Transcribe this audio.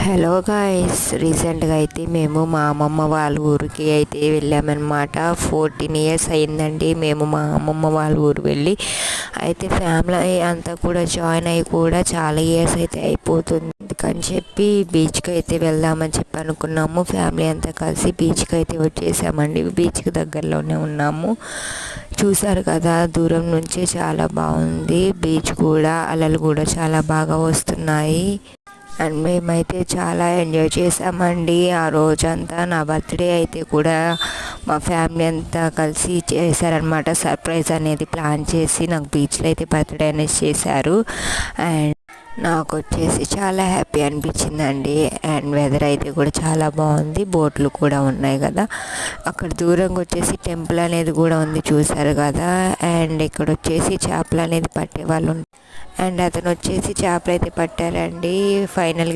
Hello guys, రీసెంట్గా అయితే మేము మా అమ్మమ్మ వాళ్ళ ఊరికి అయితే వెళ్ళామన్నమాట. 14 ఇయర్స్ అయిందండి మేము మా అమ్మమ్మ వాళ్ళ ఊరు వెళ్ళి. అయితే ఫ్యామిలీ అంతా కూడా జాయిన్ అయ్యి కూడా చాలా ఇయర్స్ అయితే అయిపోతుంది అని చెప్పి బీచ్కి అయితే వెళ్దామని చెప్పి అనుకున్నాము. ఫ్యామిలీ అంతా కలిసి బీచ్కి అయితే వచ్చేసామండి. బీచ్కి దగ్గరలోనే ఉన్నాము. చూసారు కదా, దూరం నుంచి చాలా బాగుంది బీచ్ కూడా. అలలు కూడా చాలా బాగా వస్తున్నాయి. అండ్ మేమైతే చాలా ఎంజాయ్ చేసామండి ఆ రోజంతా. నా బర్త్డే అయితే కూడా మా ఫ్యామిలీ అంతా కలిసి చేశారనమాట. సర్ప్రైజ్ అనేది ప్లాన్ చేసి నాకు బీచ్లో అయితే బర్త్డే అనేది చేశారు. అండ్ నాకు వచ్చేసి చాలా హ్యాపీ అనిపించిందండి. అండ్ వెదర్ అయితే కూడా చాలా బాగుంది. బోట్లు కూడా ఉన్నాయి కదా, అక్కడ దూరంగా వచ్చేసి టెంపుల్ అనేది కూడా ఉంది, చూసారు కదా. అండ్ ఇక్కడ వచ్చేసి చేపలు అనేది పట్టే వాళ్ళు అండ్ అతను వచ్చేసి చేపలు అయితే పట్టారండి. ఫైనల్గా